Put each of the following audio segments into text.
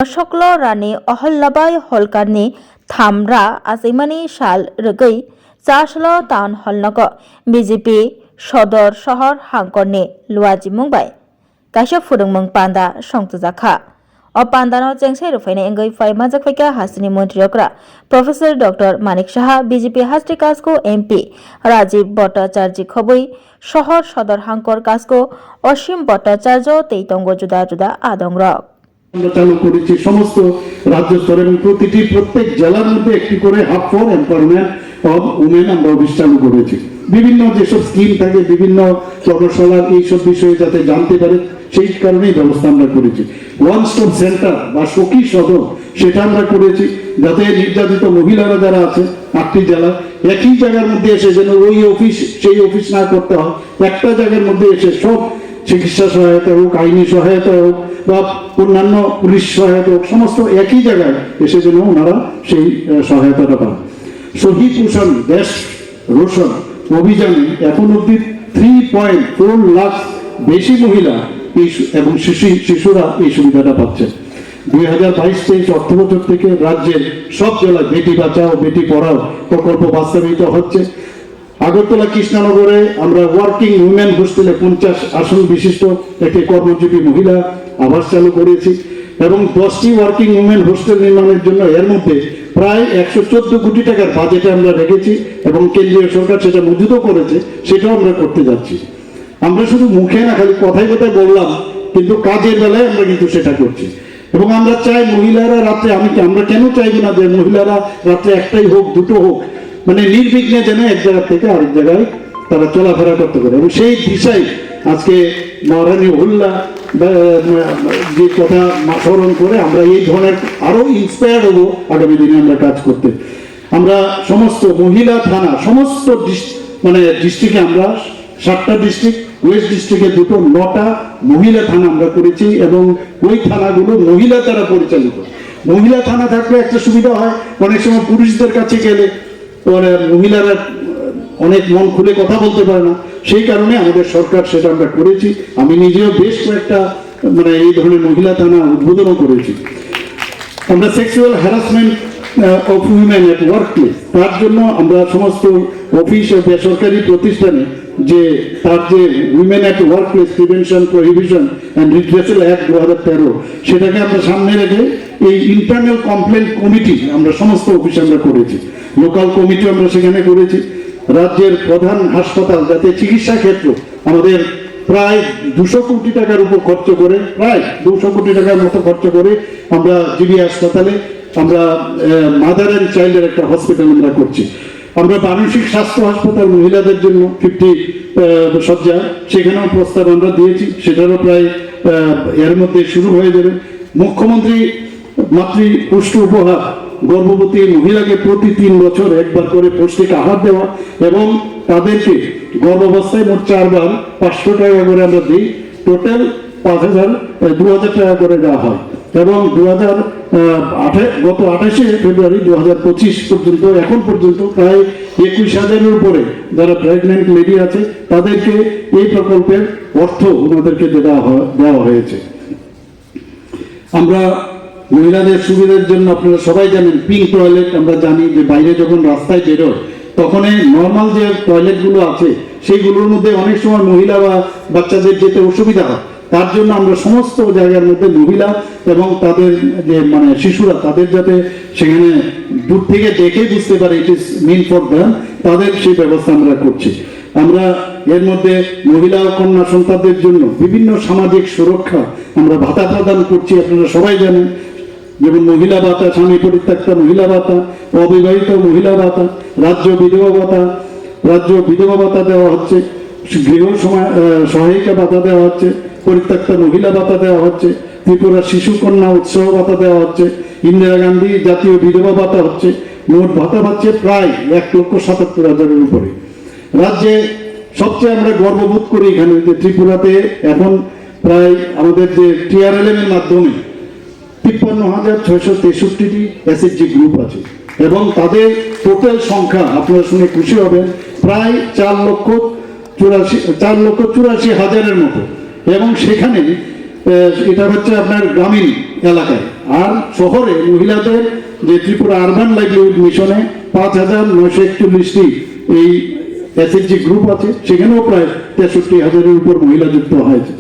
सकल रानी अहल्याबाई हलकारनि थामब्रा आसिमानि साल रगै चासल town हलनक BJP सदर शहर हांकरनि लुवाजी मुंबाई काइसा फुरुंमों पांदा संतजाखा अ पांदानो चेंसे रुफाइने एंगै फाइ माजाखैका हासिनि मन्त्रियकरा professor doctor Manik Saha BJP हास्टि काजको एमपी राजीव भट्टाचार्य खबै शहर सदर हांकर काजको असीम भट्टाचार्य तेइतंग जुदा जुदा आदंग আমরা চালু করেছি সমস্ত রাজ্য স্তরে এবং প্রত্যেক জেলার মধ্যে একটি করে hub for empowerment of women আমরা অফিস চালু করেছি। বিভিন্ন যেসব স্কিম থাকে বিভিন্ন কর্মশালার এইসব বিষয়ে যাতে জানতে পারে সেই কারণেই ব্যবস্থা আমরা করেছি। ওয়ান স্টপ সেন্টার বা সখী সদন সেটা আমরা করেছি যাতে নির্যাতিত মহিলারা যারা আছে 8টি জেলা একই জায়গার মধ্যে এসে যেন ওই অফিস সেই অফিস না করতে হয়, একটা জায়গার মধ্যে এসে সব চিকিৎসা সহায়তা হোক, আইনি সহায়তা হোক বা অন্যান্য পুলিশ সহায়তা হোক, সমস্ত একই জায়গায় এসে যেন ওনারা সেই সহায়তাটা পান। শহীদ পোষণ দেশ রোশন অভিযানে এখন অব্দি 3.4 লাখ বেশি মহিলা এবং শিশুরা এই সুবিধাটা পাচ্ছে। 2022-23 অর্থবছর থেকে রাজ্যের সব জেলায় বেটি বাঁচাও বেটি পড়াও প্রকল্প বাস্তবায়িত হচ্ছে। আগরতলা কৃষ্ণনগরে আমরা ওয়ার্কিং উইমেন হোস্টেলে 50 আসন বিশিষ্ট একটি কর্মজীবী মহিলা আবাস চালু করেছি এবং 10টি ওয়ার্কিং উইমেন হোস্টেল নির্মাণের জন্য এর মধ্যে প্রায় 114 কোটি টাকার বাজেটে আমরা রেখেছি এবং কেন্দ্রীয় সরকার সেটা মঞ্জুরও করেছে, সেটাও আমরা করতে যাচ্ছি। আমরা শুধু মুখে না খালি কথায় কথায় বললাম, কিন্তু কাজের বেলায় আমরা কিন্তু সেটা করছি এবং আমরা চাই মহিলারা রাত্রে আমরা কেন চাইবো না যে মহিলারা রাত্রে একটাই হোক দুটো হোক মানে নির্বিঘ্নে যেন এক জায়গা থেকে আরেক জায়গায় তারা চলাফেরা করতে পারে এবং সেই দিশায় আজকে মহারানী উল্লাহ যে কথা স্মরণ করে আমরা এই ধরনের আরো ইন্সপায়ার্ড হবো আগামী দিনে আমরা কাজ করতে। আমরা সমস্ত মহিলা থানা সমস্ত ডিস্ট্রিক্টে আমরা 7টা ডিস্ট্রিক্ট, ওয়েস্ট ডিস্ট্রিক্টে 9টা মহিলা থানা আমরা করেছি এবং ওই থানাগুলো মহিলা দ্বারা পরিচালিত। মহিলা থানা থাকলে একটা সুবিধা হয়, অনেক সময় পুরুষদের কাছে গেলে মহিলারা অনেক মন খুলে কথা বলতে পারে না, সেই কারণে আমাদের সরকার সেটা আমরা করেছি। আমি নিজেও বেশ কয়েকটা এই ধরনের মহিলা থানা উদ্বোধনও করেছি। আমরা sexual harassment of women at work place তার জন্য আমরা সমস্ত অফিস ও বেসরকারি প্রতিষ্ঠানে যে তার যে women at work place prevention prohibition and redressal act 2013 সেটাকে আমরা সামনে রেখে এই ইন্টারনাল কমপ্লেন্ট কমিটি আমরা সমস্ত অফিসে আমরা করেছি। লোকাল কমিটি আমরা সেখানে করেছি। রাজ্যের প্রধান হাসপাতাল যাতে চিকিৎসা ক্ষেত্র আমাদের প্রায় 200 কোটি টাকার উপর খরচ করে প্রায় 200 কোটি টাকার মতো খরচ করে আমরা জিবি হাসপাতালে আমরা মাদার অ্যান্ড চাইল্ডের একটা হসপিটাল আমরা করছি। আমরা মানসিক স্বাস্থ্য হাসপাতাল মহিলাদের জন্য 50 শয্যা সেখানেও প্রস্তাব আমরা দিয়েছি, সেটারও প্রায় এর মধ্যে শুরু হয়ে যাবে। মুখ্যমন্ত্রী মাতৃ পুষ্টি উপহার গর্ভবতী মহিলাকে প্রতি 3 বছর একবার করে পৌষ্টিক আহার দেওয়া এবং তাদেরকে গর্ভাবস্থায় মোট 4 বার 500 টাকা করে আমরা দিই, টোটাল 2000 টাকা করে দেওয়া হয় এবং গত 28 ফেব্রুয়ারি 2025 পর্যন্ত এখন পর্যন্ত প্রায় 21,000-এর উপরে যারা প্রেগনেন্ট লেডি আছে তাদেরকে এই প্রকল্পের অর্থ ওনাদেরকে দেওয়া হয়েছে। আমরা মহিলাদের সুবিধার জন্য আপনারা সবাই জানেন পিঙ্ক টয়লেট, আমরা জানি যে বাইরে যখন রাস্তায় বেরোয় তখন এই নর্মাল যে টয়লেটগুলো আছে সেইগুলোর মধ্যে অনেক সময় মহিলা বা বাচ্চাদের যেতে অসুবিধা হয়, তার জন্য আমরা সমস্ত জায়গার মধ্যে মহিলা এবং তাদের যে শিশুরা তাদের যাতে সেখানে দূর থেকে দেখে বুঝতে পারে it is mean for them, তাদের সেই ব্যবস্থা আমরা করছি। আমরা এর মধ্যে মহিলা ও কন্যা সন্তানদের জন্য বিভিন্ন সামাজিক সুরক্ষা আমরা ভাতা প্রদান করছি, আপনারা সবাই জানেন, যেমন মহিলা ভাতা, স্বামী পরিত্যক্তা মহিলা ভাতা, অবিবাহিত মহিলা ভাতা, রাজ্য বিধবা ভাতা দেওয়া হচ্ছে, গৃহ সহায়িকা ভাতা দেওয়া হচ্ছে, পরিত্যক্তা মহিলা ভাতা দেওয়া হচ্ছে, ত্রিপুরা শিশু কন্যা উৎসাহ ভাতা দেওয়া হচ্ছে, ইন্দিরা গান্ধী জাতীয় বিধবা ভাতা হচ্ছে। মোট ভাতা পাচ্ছে প্রায় 1,77,000-এর উপরে। রাজ্যে সবচেয়ে আমরা গর্ববোধ করি এখানে যে ত্রিপুরাতে এখন প্রায় আমাদের যে TRLM এর মাধ্যমে 53,663টি SHG গ্রুপ আছে এবং তাদের টোটাল সংখ্যা আপনারা শুনে খুশি হবেন প্রায় 4,84,000-এর মতো এবং সেখানে এটা হচ্ছে আপনার গ্রামীণ এলাকায় আর শহরে মহিলাদের যে ত্রিপুরা আরবান লাইভলিহুড মিশনে 5,941টি এই এসএইচজি গ্রুপ আছে, সেখানেও প্রায় 63,000-এর উপর মহিলা যুক্ত হয়েছে।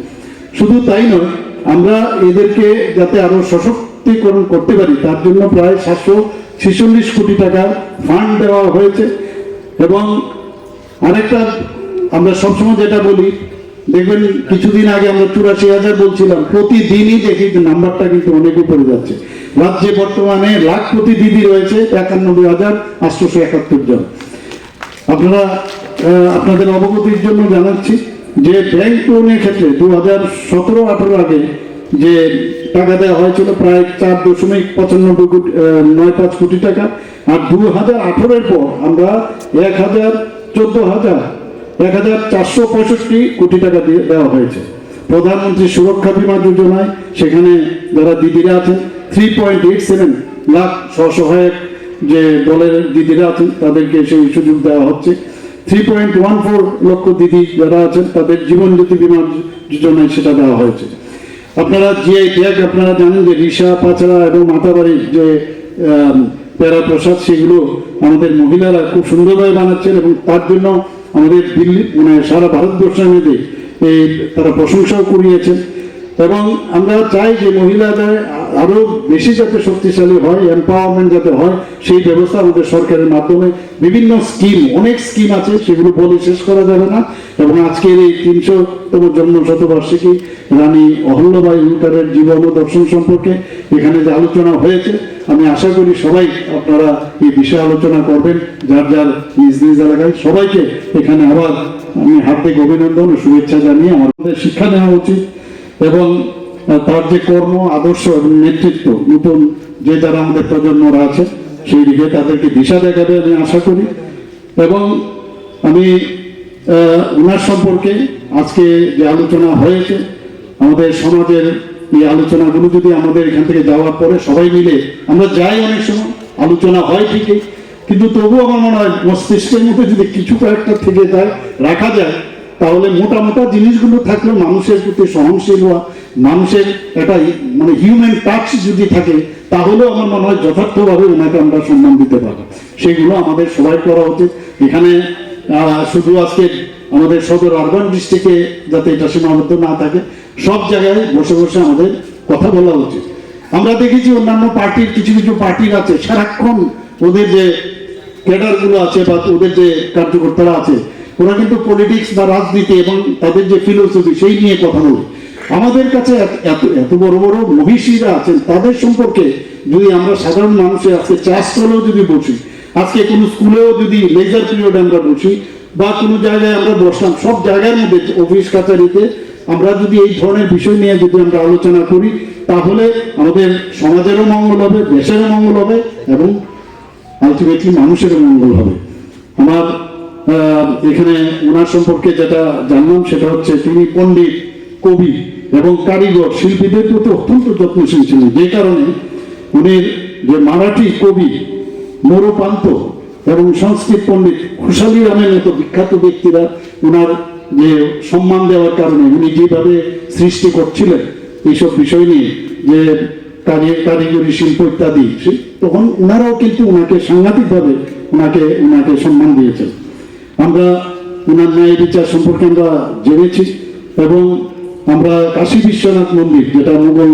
শুধু তাই নয়, আমরা এদেরকে যাতে আরো সশক্তিকরণ করতে পারি তার জন্য প্রায় 746 কোটি টাকার ফান্ড দেওয়া হয়েছে। এবং আরেকটা আমরা সবসময় যেটা বলি, দেখবেন কিছুদিন আগে আমরা 84,000 বলছিলাম, প্রতিদিনই দেখি নাম্বারটা কিন্তু অনেক উপরে যাচ্ছে। রাজ্যে বর্তমানে লাখপতি দিদি রয়েছে 91,871 জন। আপনারা আপনাদের অবগতির জন্য জানাচ্ছি যে ব্যাংক লোনের ক্ষেত্রে 2017-18 আগে যে টাকা দেওয়া হয়েছিল প্রায় 4.95 কোটি টাকা, আর 2018-এর পর আমরা 1,465 কোটি টাকা দিয়ে দেওয়া হয়েছে। প্রধানমন্ত্রী সুরক্ষা বীমা যোজনায় সেখানে যারা দিদিরা আছেন 3.87 লাখ স্বসহায়ক যে দলের দিদিরা আছেন তাদেরকে সেই সুযোগ দেওয়া হচ্ছে। 3.14 লক্ষ দিদি যারা আছেন তাদের জীবন জ্যোতি বীমা যোজনায় সেটা দেওয়া হয়েছে। আপনারা জিআই ট্যাগ আপনারা জানেন যে রিসা, পাচড়া এবং মাতাবাড়ির যে প্যারা প্রসাদ সেগুলো আমাদের মহিলারা খুব সুন্দরভাবে বানাচ্ছেন এবং তার জন্য আমাদের দিল্লি সারা ভারতবর্ষের মধ্যে তারা প্রশংসাও কুড়িয়েছেন। এবং আমরা চাই যে মহিলাদের আরো বেশি যাতে শক্তিশালী হয়, এম্পাওয়ারমেন্ট যাতে হয়, সেই ব্যবস্থা আমাদের সরকারের মাধ্যমে বিভিন্ন স্কিম, অনেক স্কিম আছে, সেগুলো বলে শেষ করা যাবে না। এবং আজকের এই 300তম জন্ম শতবার্ষিকী রানী অহল্যাবাই হোলকারের জীবন ও দর্শন সম্পর্কে এখানে যে আলোচনা হয়েছে, আমি আশা করি সবাই আপনারা এই বিষয়ে আলোচনা করবেন, যার যার নিজ নিজ এলাকায়। সবাইকে এখানে আবার আমি হার্দিক অভিনন্দন ও শুভেচ্ছা জানিয়ে আমাদের শিক্ষা নেওয়া উচিত এবং তার যে কর্ম, আদর্শ এবং নেতৃত্ব নতুন যে যারা আমাদের প্রজন্মরা আছে সেই দিকে তাদেরকে দিশা দেখাবে আমি আশা করি। এবং আমি ওনার সম্পর্কে আজকে যে আলোচনা হয়েছে, আমাদের সমাজের এই আলোচনাগুলো যদি আমাদের এখান থেকে যাওয়ার পরে সবাই মিলে আমরা যাই, অনেক সময় আলোচনা হয় ঠিকই, কিন্তু তবুও আমার মনে হয় মস্তিষ্কের মধ্যে যদি কিছু কয়েকটা থেকে যায়, রাখা যায়, তাহলে মোটা মোটা জিনিসগুলো থাকলে মানুষের প্রতি সহনশীল হওয়া, মানুষের একটা মানে হিউম্যান টাচ যদি থাকে, তাহলে আমার মনে হয় যথার্থভাবে ওনাকে আমরা সম্মান দিতে পারবো। সেগুলো আমাদের সবাই করা উচিত। এখানে শুধু আজকে আমাদের সদর আরবান ডিস্ট্রিক্টে যাতে এটা সীমাবদ্ধ না থাকে, সব জায়গায় বসে বসে আমাদের কথা বলা উচিত। আমরা দেখেছি অন্যান্য পার্টির কিছু কিছু পার্টির আছে, সারাক্ষণ ওদের যে ক্যাডারগুলো আছে বা ওদের যে কার্যকর্তারা আছে, ওরা কিন্তু পলিটিক্স বা রাজনীতি এবং তাদের যে ফিলোসফি সেই নিয়ে কথা বলে। আমাদের কাছে এত এত বড় বড় মহিষীরা আছেন, তাদের সম্পর্কে যদি আমরা সাধারণ মানুষের আজকে চাষ করেও যদি বসি, আজকে কোনো স্কুলেও যদি লেজার পিরিয়ডে আমরা বসি বা কোনো জায়গায় আমরা বসলাম, সব জায়গার মধ্যে অফিস কাছারিতে আমরা যদি এই ধরনের বিষয় নিয়ে যদি আমরা আলোচনা করি, তাহলে আমাদের সমাজেরও মঙ্গল হবে, দেশেরও মঙ্গল হবে এবং আলটিমেটলি মানুষেরও মঙ্গল হবে। আমার এখানে ওনার সম্পর্কে যেটা জানলাম সেটা হচ্ছে তিনি পণ্ডিত, কবি এবং কারিগর, শিল্পীদের প্রতি অত্যন্ত যত্নশীল ছিলেন, যে কারণে উনি যে মারাঠি কবি মোরপান্ত এবং সংস্কৃত পণ্ডিত খুশালী রামের মতো বিখ্যাত ব্যক্তিরা ওনার যে সম্মান দেওয়ার কারণে উনি যেভাবে সৃষ্টি করছিলেন এইসব বিষয় নিয়ে, যে কারিগরি শিল্প ইত্যাদি, তখন ওনারাও কিন্তু ওনাকে সাংঘাতিকভাবে ওনাকে সম্মান দিয়েছেন। আমরা ওনার ন্যায় বিচার সম্পর্কে আমরা জেনেছি এবং আমরা কাশী বিশ্বনাথ মন্দির যেটা মুঘল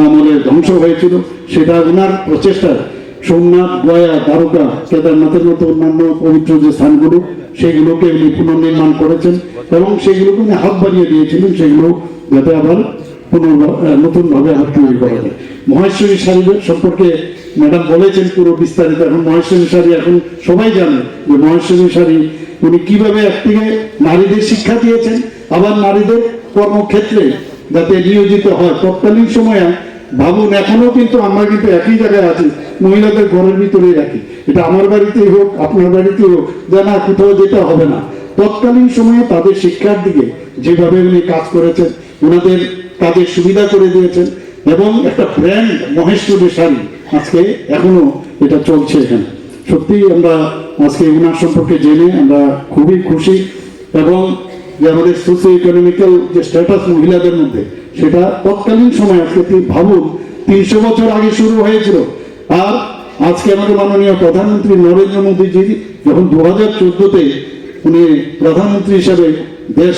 আমলে ধ্বংস হয়েছিল, সেটা ওনার প্রচেষ্টায় সোমনাথ, গয়া, দ্বারকা, কেদারনাথের মতো অন্যান্য পবিত্র যে স্থানগুলো সেগুলোকে উনি পুনর্নির্মাণ করেছেন এবং সেগুলোকে উনি হাত বাড়িয়ে দিয়েছিলেন, সেগুলো যাতে আবার নতুনভাবে হাত তৈরি করা যায়। মহেশ্বরী শাড়ি সম্পর্কে ম্যাডাম বলেছেন পুরো বিস্তারিত। এখন মহেশ্বরী শাড়ি এখন সবাই জানে যে মহেশ্বরী শাড়ি উনি কিভাবে একদিকে নারীদের শিক্ষা দিয়েছেন, আবার নারীদের কর্মক্ষেত্রে যাতে নিয়োজিত হয়। তৎকালীন সময়ে ভাবুন, এখনো কিন্তু আমরা কিন্তু একই জায়গায় আছি, মহিলাদের ঘরের ভিতরেই রাখি, এটা আমার বাড়িতেই হোক আপনার বাড়িতেই হোক, যা না কোথাও যেতে হবে না। তৎকালীন সময়ে তাদের শিক্ষার দিকে যেভাবে উনি কাজ করেছেন, ওনাদের কাজের সুবিধা করে দিয়েছেন এবং একটা ব্র্যান্ড মহেশ্বরী শাড়ি আজকে এখনো এটা চলছে এখানে। সত্যি আমরা আজকে ওনার সম্পর্কে জেনে আমরা খুবই খুশি এবং যে আমাদের সোশিও ইকোনমিক্যাল যে স্ট্যাটাস মহিলাদের মধ্যে, সেটা তৎকালীন সময় আজকে ভাবুন 300 বছর আগে শুরু হয়েছিল। আর আজকে আমাদের মাননীয় প্রধানমন্ত্রী নরেন্দ্র মোদীজি যখন 2014-তে উনি প্রধানমন্ত্রী হিসেবে দেশ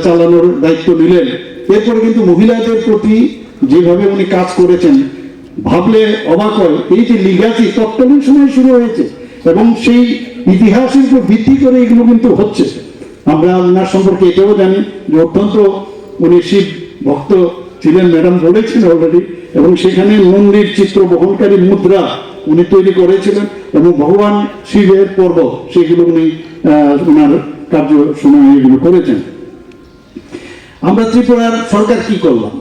চালানোর দায়িত্ব নিলেন, এরপরে কিন্তু মহিলাদের প্রতি যেভাবে উনি কাজ করেছেন ভাবলে অবাক হয়। এই যে লিগাসি তৎকালীন সময় শুরু হয়েছে এবং সেই ইতিহাসের উপর ভিত্তি করে এগুলো কিন্তু হচ্ছে। আমরা ওনার সম্পর্কে এটাও জানি যে অত্যন্ত উনি শিব ভক্ত ছিলেন, ম্যাডাম বলেছেন অলরেডি, এবং সেখানে মন্দির চিত্র বহনকারী মুদ্রা উনি তৈরি করেছিলেন এবং ভগবান শিবের পর্ব সেগুলো উনি ওনার কার্য সময় এগুলো করেছেন। আমরা ত্রিপুরার সরকার কি করলাম?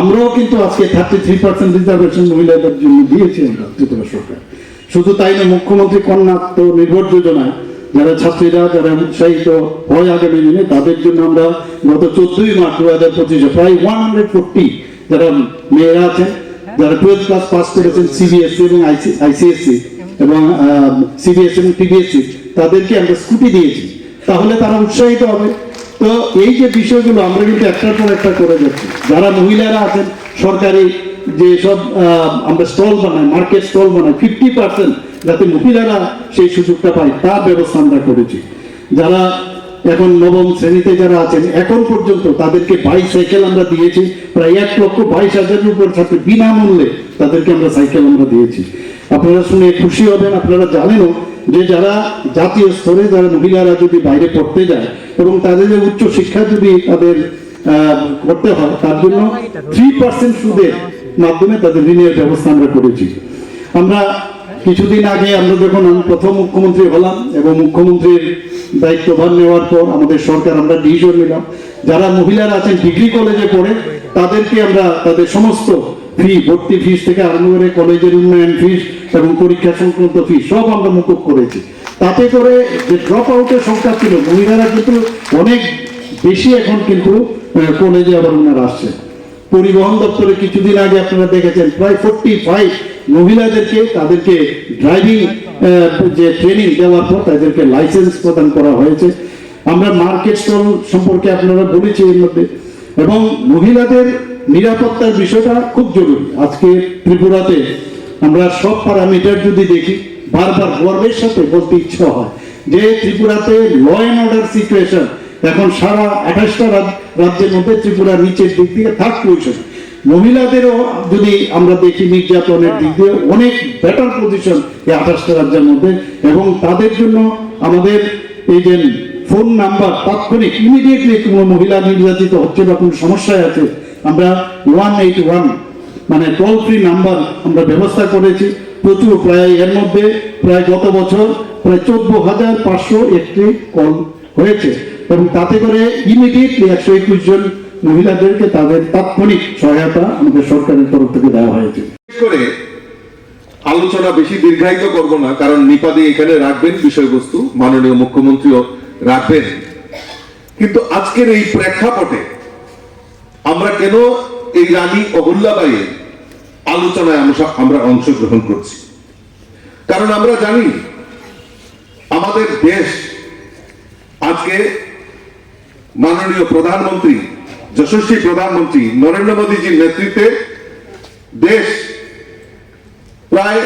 আমরাও কিন্তু আজকে 33% রিজার্ভেশন মহিলাদের জন্য দিয়েছি আমরা ত্রিপুরা সরকার। শুধু তাই না, মুখ্যমন্ত্রী কন্যা নির্ভর যোজনা যারা ছাত্রীরা যারা উৎসাহিত হয় আগামী দিনে তাদের জন্য আমরা গত 14 মার্চ 2025 প্রায় 140 যারা মেয়েরা আছেন যারা 12 ক্লাস পাস করেছেন সিবিএসসি এবং আইসিএসসি এবং সিবিএসসি এবং টিবিএসসি, তাদেরকে আমরা স্কুটি দিয়েছি। তাহলে তারা উৎসাহিত হবে। তো এই যে বিষয়গুলো আমরা কিন্তু একটার পর একটা করে যাচ্ছি। যারা মহিলারা আছেন সরকারি যে সব আমরা স্টল বানাই, মার্কেট স্টল বানাই, 50% যাতে মহিলারা সেই সুযোগটা পায় তার ব্যবস্থা আমরা করেছি। যারা এখন নবম শ্রেণীতে যারা আছেন এখন পর্যন্ত তাদেরকে বাইসাইকেল আমরা দিয়েছি, প্রায় 1,22,000-এর উপর ছাত্র বিনামূল্যে তাদেরকে আমরা সাইকেল আমরা দিয়েছি। আপনারা শুনে খুশি হবেন, আপনারা জানেনও যে যারা জাতীয় স্তরে যারা মহিলারা যদি বাইরে পড়তে যায় এবং তাদের যে উচ্চ শিক্ষা যদি তাদের করতে হয় তার জন্য 3% সুদের মাধ্যমে তাদের ঋণের ব্যবস্থা আমরা করেছি। আমরা কিছুদিন আগে আমরা যখন আমি প্রথম মুখ্যমন্ত্রী হলাম এবং মুখ্যমন্ত্রীর দায়িত্বভার নেওয়ার পর আমাদের সরকার আমরা ডিসিশন নিলাম যারা মহিলারা আছেন ডিগ্রি কলেজে পড়ে তাদেরকে আমরা তাদের সমস্ত ফি, ভর্তি ফিস থেকে আরম্ভ করে কলেজের উন্নয়ন ফিস এবং পরীক্ষা সংক্রান্ত ফিস সব আমরা মুকুব করেছি। তাতে করে যে ড্রপ আউটের সংখ্যা ছিল মহিলারা কিন্তু অনেক বেশি এখন কিন্তু কলেজে আবার ওনারা আসছে। পরিবহন দপ্তরে কিছুদিন আগে আপনারা দেখেছেন প্রায় 45 মহিলাদেরকে তাদেরকে ড্রাইভিং যে ট্রেনিং দেওয়ার পর তাদেরকে লাইসেন্স প্রদান করা হয়েছে। আমরা মার্কেট স্টল সম্পর্কে আপনারা বলেছি এর মধ্যে, এবং মহিলাদের নিরাপত্তার বিষয়টা খুব জরুরি। আজকে ত্রিপুরাতে আমরা সব প্যারামিটার যদি দেখি বারবার গর্বের সাথে বলতে ইচ্ছা হয় যে ত্রিপুরাতে ল অ্যান্ড অর্ডার সিচুয়েশন এখন সারা 28টা রাজ্যের মধ্যে ত্রিপুরা নিচের দিক থেকে 3rd পজিশন। মহিলাদেরও যদি আমরা দেখি নির্যাতনের দিক দিয়ে অনেক বেটার পজিশন এই 28টা রাজ্যের মধ্যে, এবং তাদের জন্য আমাদের এই যে ফোন নাম্বার তাৎক্ষণিক ইমিডিয়েটলি কোনো মহিলা নির্যাতিত হচ্ছে বা কোনো সমস্যায় আছে আমরা 181 মানে টোল ফ্রি নাম্বার আমরা ব্যবস্থা করেছি প্রচুর। প্রায় এর মধ্যে প্রায় গত বছর প্রায় 14,501টি কল হয়েছে এবং তাতে করে ইমিডিয়েটলি 121 জন মহিলাদেরকে তাদের তাৎক্ষণিক সহায়তা আমাদের সরকারের তরফ থেকে দেওয়া হয়েছে। করে আলোচনা বেশি দীর্ঘায়িত করব না, কারণ নিপাদি এখানে রাখবেন বিষয়বস্তু, মাননীয় মুখ্যমন্ত্রীও রাখবেন। কিন্তু আজকের এই প্রেক্ষাপটে আমরা কেন এই রানী অহল্যাবাইয়ের আলোচনায় আমরা অংশগ্রহণ করছি? কারণ আমরা জানি আমাদের দেশ আজকে মাননীয় প্রধানমন্ত্রী, যশস্বী প্রধানমন্ত্রী নরেন্দ্র মোদীজির নেতৃত্বে দেশ প্রায়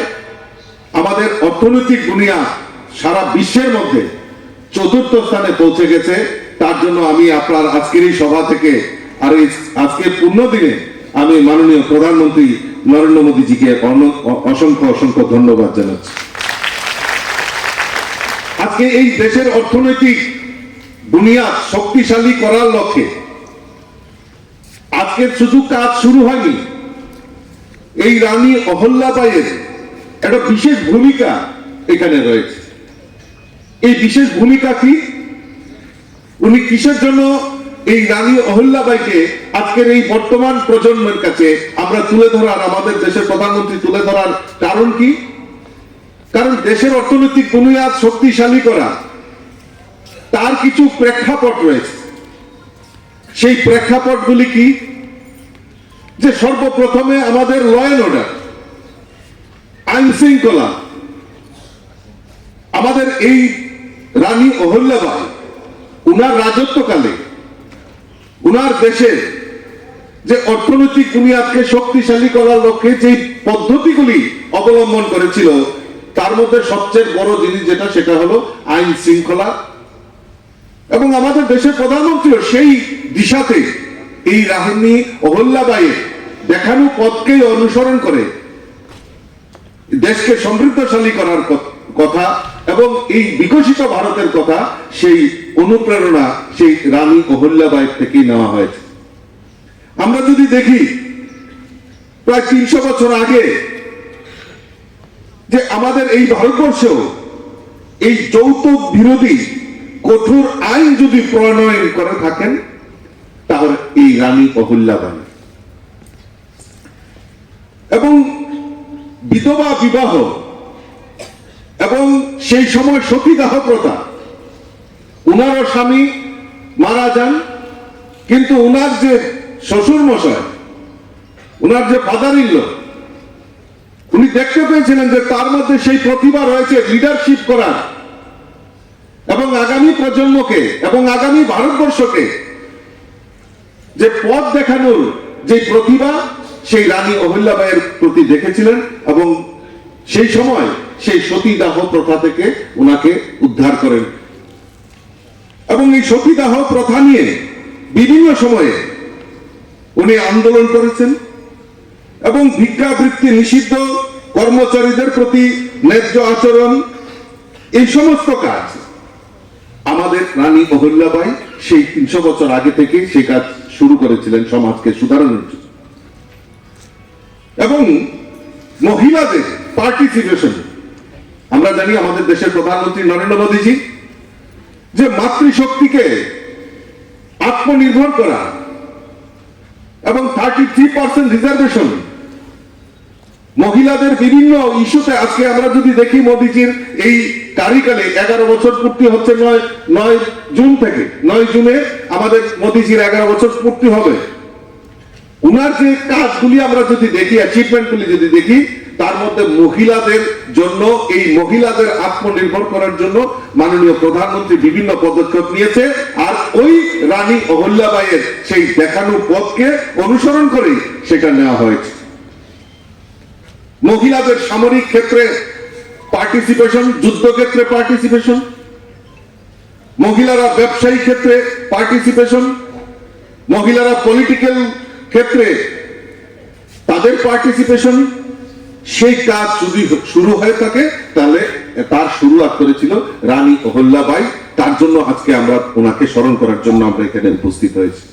আমাদের অর্থনৈতিক বুনিয়াদ সারা বিশ্বের মধ্যে 4র্থ স্থানে পৌঁছে গেছে। তার জন্য আমি আপনার আজকের এই সভা থেকে আর আজকের পূর্ণ দিনে আমি মাননীয় প্রধানমন্ত্রী নরেন্দ্র মোদীজিকে অসংখ্য অসংখ্য ধন্যবাদ জানাচ্ছি। আজকে এই দেশের অর্থনৈতিক বুনিয়াদ শক্তিশালী করার লক্ষ্যে আজকের শুধু কাজ শুরু হয়নি, এই রানী অহল্যাবাইয়ের একটা বিশেষ ভূমিকা এখানে রয়েছে। এই বিশেষ ভূমিকা কি? উনি কিসের জন্য এই রানী অহল্যাবাইকে আজকের এই বর্তমান প্রজন্মের কাছে আমরা তুলে ধরার, আমাদের দেশের প্রধানমন্ত্রী তুলে ধরার কারণ কি? কারণ দেশের অর্থনৈতিক বুনিয়াদ শক্তিশালী করা তার কিছু প্রেক্ষাপট রয়েছে। সেই প্রেক্ষাপটগুলি কি? যে সর্বপ্রথমে আমাদের ল অ্যান্ড অর্ডার, আইন শৃঙ্খলা, আমাদের এই রানী অহল্যাবাই উনার রাজত্বকালে উনার দেশে যে অর্থনৈতিক বুনিয়াদকে শক্তিশালী করার লক্ষ্যে যে পদ্ধতিগুলি অবলম্বন করেছিল, তার মধ্যে সবচেয়ে বড় জিনিস যেটা, সেটা হলো আইন শৃঙ্খলা। এবং আমাদের দেশের প্রধানমন্ত্রীও সেই দিশাতে এই রানী অহল্যাবাইয়ের দেখানো পথকেই অনুসরণ করে দেশকে সমৃদ্ধশালী করার কথা এবং এই বিকশিত ভারতের কথা, সেই অনুপ্রেরণা সেই রানী অহল্যাবাই থেকেই নেওয়া হয়েছে। আমরা যদি দেখি প্রায় 300 বছর আগে যে আমাদের এই ভারতবর্ষেও এই যৌতুক বিরোধী কঠোর আইন যদি প্রণয়ন করে থাকেন, তাহলে এই রানী অহল্যাবাই। এবং বিধবা বিবাহ এবং সেই সময় সতীদাহ প্রথা, উনারও স্বামী মারা যান, কিন্তু উনার যে শ্বশুর মশাই, উনার যে ফাদার ইন ল, উনি দেখতে পেয়েছিলেন যে তার মধ্যে সেই প্রতিভা রয়েছে লিডারশিপ করার এবং আগামী প্রজন্মকে এবং আগামী ভারতবর্ষকে যে পথ দেখানোর যে প্রতিভা, সেই রানী অহল্যাবাইয়ের প্রতি দেখেছিলেন এবং সেই সময় সেই সতীদাহ প্রথা থেকে উনাকে উদ্ধার করেন। এবং এই সতীদাহ প্রথা নিয়ে বিভিন্ন সময়ে উনি আন্দোলন করেছেন এবং ভিক্ষাবৃত্তি নিষিদ্ধ, কর্মচারীদের প্রতি ন্যায্য আচরণ, এই সমস্ত কাজ আমাদের রানী অহল্যাবাই সেই 300 বছর আগে থেকে সেই কাজ শুরু করেছিলেন সমাজকে সুধারণের জন্য। এবং মহিলাদের পার্টিসিপেশন, আমরা জানি আমাদের দেশের প্রধানমন্ত্রী নরেন্দ্র মোদীজি যে মাতৃশক্তিকে আত্মনির্ভর করা এবং 33% রিজার্ভেশন, মহিলাদের বিভিন্ন ইস্যুতে, আজকে আমরা যদি দেখি মোদীজির এই কারিকালে 11 বছর পূর্তি হচ্ছে 9 জুন থেকে, 9 জুনে আমাদের মোদীজির 11 বছর পূর্তি হবে। উনার যে কাজগুলি আমরা যদি দেখি, অ্যাচিভমেন্টগুলি যদি দেখি, তার মধ্যে মহিলাদের জন্য, এই মহিলাদের আত্মনির্ভর করার জন্য মাননীয় প্রধানমন্ত্রী বিভিন্ন পদক্ষেপ নিয়েছে। আর ওই রানী অহল্যাবাইয়ের সেই দেখানো পথকে অনুসরণ করে সেটা নেওয়া হয়েছে। মহিলাদের সামরিক ক্ষেত্রে পার্টিসিপেশন, যুদ্ধক্ষেত্রে পার্টিসিপেশন, মহিলারা ব্যবসায়িক ক্ষেত্রে পার্টিসিপেশন, মহিলারা পলিটিক্যাল ক্ষেত্রে তাদের পার্টিসিপেশন, সেই কাজ যদি শুরু হয়ে থাকে তাহলে তার শুরুয়াত করেছিল রানী অহল্যাবাই। তার জন্য আজকে আমরা ওনাকে স্মরণ করার জন্য আমরা এখানে উপস্থিত হয়েছি।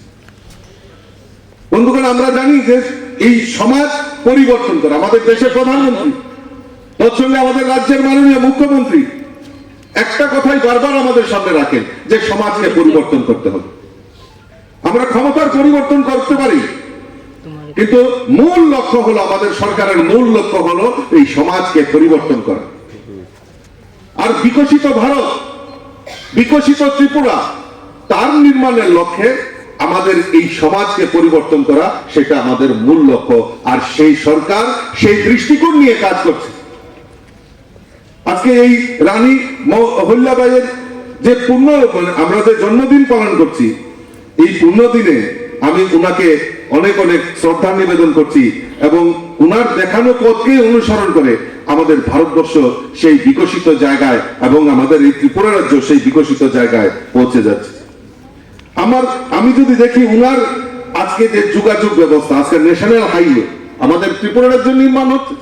বন্ধুগণ, আমরা জানি যে এই সমাজ পরিবর্তন করা আমাদের দেশের প্রধানমন্ত্রী, তৎসঙ্গে আমাদের রাজ্যের মাননীয় মুখ্যমন্ত্রী একটা কথাই বারবার আমাদের সামনে রাখেন যে সমাজকে পরিবর্তন করতে হবে। আমরা ক্ষমতার পরিবর্তন করতে পারি, কিন্তু মূল লক্ষ্য হলো, আমাদের সরকারের মূল লক্ষ্য হলো এই সমাজকে পরিবর্তন করা। আর বিকশিত ভারত, বিকশিত ত্রিপুরা, তার নির্মাণের লক্ষ্যে আমাদের এই সমাজকে পরিবর্তন করা, সেটা আমাদের মূল লক্ষ্য। আর সেই সরকার সেই দৃষ্টিকোণ নিয়ে কাজ করছে। আজকে এই রানী অহল্যাবাইয়ের যে আমরা যে জন্মদিন পালন করছি, এই পূর্ণ দিনে আমি উনাকে অনেক অনেক শ্রদ্ধা নিবেদন করছি এবং উনার দেখানো পথকে অনুসরণ করে আমাদের ভারতবর্ষ সেই বিকশিত জায়গায় এবং আমাদের এই ত্রিপুরা রাজ্য সেই বিকশিত জায়গায় পৌঁছে যাচ্ছে। আমি যদি দেখি উনার আজকে যে যোগাযোগ ব্যবস্থা, আজকে ন্যাশনাল হাইওয়ে আমাদের ত্রিপুরা রাজ্য নির্মাণ হচ্ছে,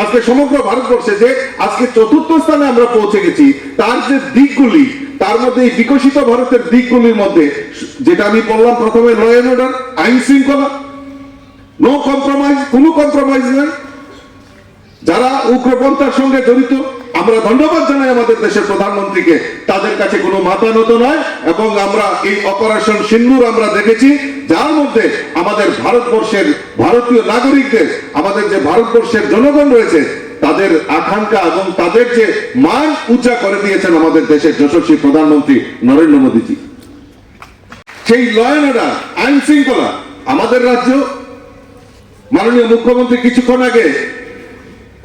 আজকে সমগ্র ভারতবর্ষে যে আজকে 4র্থ স্থানে আমরা পৌঁছে গেছি, তার যে দিকগুলি, তার মধ্যে এই বিকশিত ভারতের দিকগুলির মধ্যে যেটা আমি বললাম প্রথমে, ল এন্ড অর্ডার, আইন শৃঙ্খলা, নো কম্প্রোমাইজ, কোনো কম্প্রোমাইজ নাই। যারা উগ্রপন্থার সঙ্গে জড়িত, আমরা ধন্যবাদ জানাই আমাদের দেশের প্রধানমন্ত্রীকে, তাদের কাছে কোনো মাথা নত নয়। এবং আমরা এই অপারেশন সিন্দুর আমরা দেখেছি, যার মধ্যে আমাদের ভারতবর্ষের ভারতীয় নাগরিকদের, আমাদের যে ভারতবর্ষের জনগণ রয়েছে, তাদের আকাঙ্ক্ষা এবং তাদের যে মান উঁচা করে দিয়েছেন আমাদের দেশের যশস্বী প্রধানমন্ত্রী নরেন্দ্র মোদীজি। সেই ল এন্ড অর্ডার, আইন শৃঙ্খলা, আমাদের রাজ্য মাননীয় মুখ্যমন্ত্রী কিছুক্ষণ আগে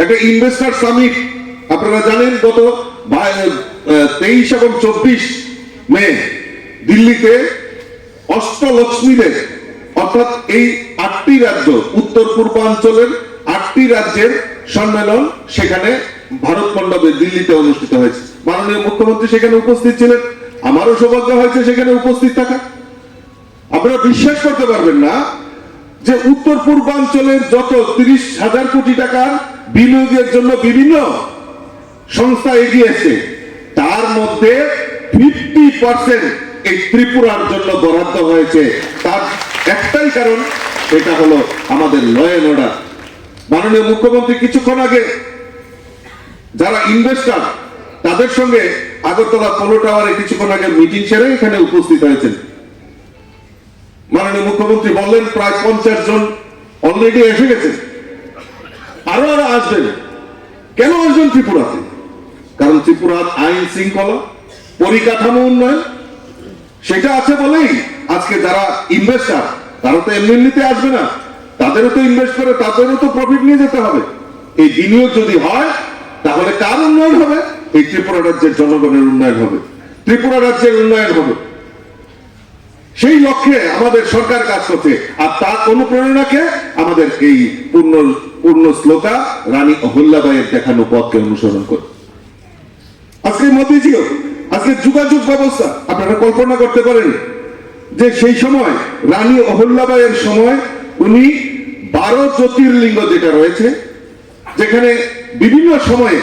একটা ইনভেস্টার সামিট, আপনারা জানেন গত 23 এবং 24 মে দিল্লিতে অষ্টলক্ষ্মীদের অর্থাৎ এই 8টি রাজ্য, উত্তর পূর্বাঞ্চলের 8টি রাজ্যের সম্মেলন সেখানে ভারত মণ্ডপে দিল্লিতে অনুষ্ঠিত হয়েছে। মাননীয় মুখ্যমন্ত্রী সেখানে উপস্থিত ছিলেন, আমারও সৌভাগ্য হয়েছে সেখানে উপস্থিত থাকা। আপনারা বিশ্বাস করতে পারবেন না যে উত্তর পূর্বাঞ্চলের যত 30,000 কোটি টাকার বিনিয়োগের জন্য বিভিন্ন সংস্থা এগিয়েছে, তার মধ্যে 50% এই ত্রিপুরার জন্য বরাদ্দ হয়েছে। তার একটাই কারণ, এটা হলো আমাদের ল এন্ড অর্ডার। মাননীয় মুখ্যমন্ত্রী কিছুক্ষণ আগে যারা ইনভেস্টর তাদের সঙ্গে আগরতলা পোলো টাওয়ারে কিছুক্ষণ আগে মিটিং সেরে এখানে উপস্থিত হয়েছেন। মাননীয় মুখ্যমন্ত্রী বললেন প্রায় 50 জন অলরেডি এসে গেছেন, আরো আসবেন। কেন আসবেন ত্রিপুরাতে? কারণ ত্রিপুরার আইন শৃঙ্খলা, পরিকাঠামো উন্নয়ন সেটা আছে বলেই আজকে যারা ইনভেস্টার তারা তো এমনিতে আসবে না, তাদেরও তো ইনভেস্ট করে, তাদেরও তো প্রফিট নিয়ে যেতে হবে। এই বিনিয়োগ যদি হয় তাহলে কার উন্নয়ন হবে? এই ত্রিপুরা রাজ্যের জনগণের উন্নয়ন হবে, ত্রিপুরা রাজ্যের উন্নয়ন হবে। সেই লক্ষ্যে আমাদের সরকার কাজ করছে। আর তার অনুপ্রেরণাকে আমাদের এই পূর্ণ শ্লোকা রানী অহল্যাবাইয়ের দেখানো পথকে অনুসরণ করে। আজকে মোদিজিও, আজকে যোগাযোগ ব্যবস্থা আপনারা কল্পনা করতে পারেন যে সেই সময় রানী অহল্যাবাইয়ের সময় উনি 12 জ্যোতির্লিঙ্গ যেটা রয়েছে, যেখানে বিভিন্ন সময়ে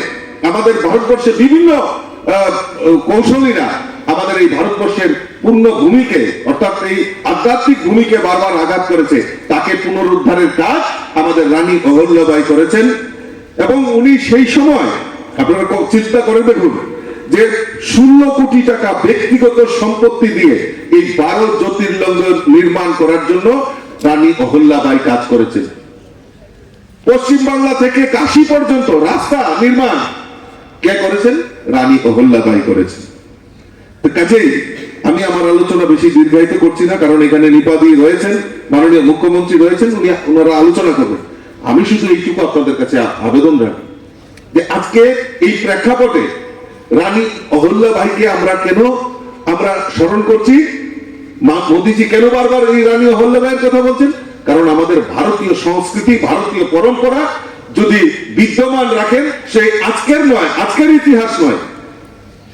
আমাদের ভারতবর্ষে বিভিন্ন কৌশলীরা আমাদের এই ভারতবর্ষের পূর্ণ ভূমিকে, অর্থাৎ এই আধ্যাত্মিক ভূমিকে বারবার আঘাত করেছে, তাকে পুনরুদ্ধারের কাজ আমাদের রানী অহল্যাবাই করেছেন। এবং উনি সেই সময় আপনারা চিন্তা করে দেখুন যে 16 কোটি টাকা ব্যক্তিগত সম্পত্তি দিয়ে এই 12 জ্যোতির্লিঙ্গ নির্মাণ করার জন্য রানী অহল্যাবাই কাজ করেছেন। পশ্চিমবাংলা থেকে কাশী পর্যন্ত রাস্তা নির্মাণ কে করেছেন? রানী অহল্যাবাই করেছেন। কাজেই আমি আমার আলোচনা বেশি দীর্ঘায়িত করছি না, কারণ এখানে নিপাদি রয়েছেন, মাননীয় মুখ্যমন্ত্রী রয়েছেন, ওনারা আলোচনা করবেন। আমি শুধু এইটুকু আপনাদের কাছে আবেদন রাখি যে আজকে এই প্রেক্ষাপটে রানী অহল্যাবাইকে আমরা স্মরণ করছি? মোদীজি কেন বারবার এই রানী অহল্যাবাইয়ের কথা বলছেন? কারণ আমাদের ভারতীয় সংস্কৃতি, ভারতীয় পরম্পরা যদি বিদ্যমান রাখেন, সেই আজকের নয়, আজকের ইতিহাস নয়,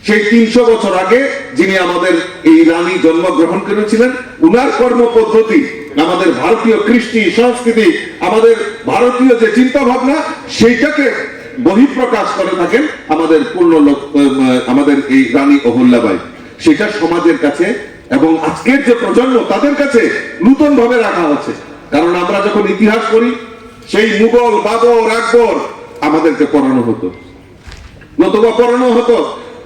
সেই 300 বছর আগে যিনি আমাদের এই রানী জন্মগ্রহণ করেছিলেন, উনার কর্ম পদ্ধতি, আমাদের ভারতীয় কৃষ্টি সংস্কৃতি, আমাদের ভারতীয় যে চিন্তা ভাবনা, সেইটাকে বহিঃপ্রকাশ করে থাকেন আমাদের এই রানী অহল্যাবাই। সেটা সমাজের কাছে এবং আজকের যে প্রজন্ম তাদের কাছে নতুন ভাবে রাখা হচ্ছে। কারণ আমরা যখন ইতিহাস পড়ি, সেই মুঘল, বাবর, আকবর আমাদেরকে পড়ানো হতো, নতুবা পড়ানো হতো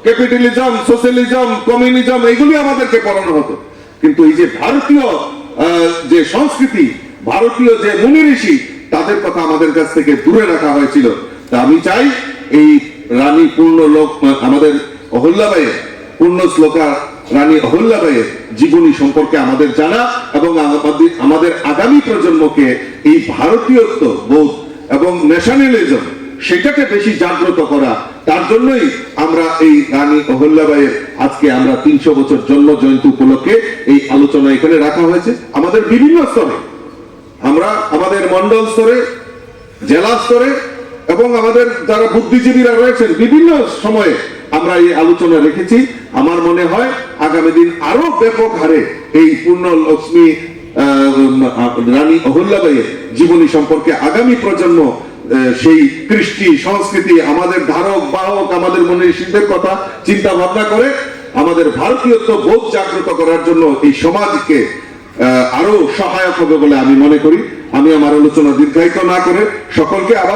ক্যাপিটালিজম, সোশ্যালিজম, কমিউনিজম, এগুলি আমাদেরকে পড়ানো হতো। কিন্তু এই যে ভারতীয় যে সংস্কৃতি, ভারতীয় যে মুনি ঋষি, তাদের কথা আমাদের কাছ থেকে দূরে রাখা হয়েছিল। তা আমি চাই এই রানী আমাদের অহল্যাবাইয়ের পূর্ণ শ্লোকা রানী অহল্যাবাইয়ের জীবনী সম্পর্কে আমাদের জানা এবং আমাদের আগামী প্রজন্মকে এই ভারতীয়ত্ব বোধ এবং ন্যাশনালিজম সেটাকে বেশি জাগ্রত করা। তার জন্যই আমরা এই রানী অহল্যাবাইয়ের আজকে আমরা 300 বছর জন্ম জয়ন্তী উপলক্ষে এই আলোচনা এখানে রাখা হয়েছে। আমাদের বিভিন্ন স্তরে, আমরা আমাদের মন্ডল স্তরে, জেলা স্তরে এবং আমাদের যারা বুদ্ধিজীবীরা রয়েছেন বিভিন্ন সময়ে আমরা এই আলোচনা রেখেছি। আমার মনে হয় আগামী দিন আরো ব্যাপক হারে এই পূর্ণ লক্ষ্মী রানী অহল্যাবাইয়ের জীবনী সম্পর্কে আগামী প্রজন্ম সেই কৃষ্টি সংস্কৃতি, আমাদের ধারক বাহক, আমাদের মনে ঋষিদের কথা চিন্তা ভাবনা করে আমাদের ভারতীয়ত্ব বোধ জাগ্রত করার জন্য এই সমাজকে আরো সহায়ক হবে বলে আমি মনে করি। আমি আমার আলোচনা দীর্ঘায়িত না করে সকলকে আবার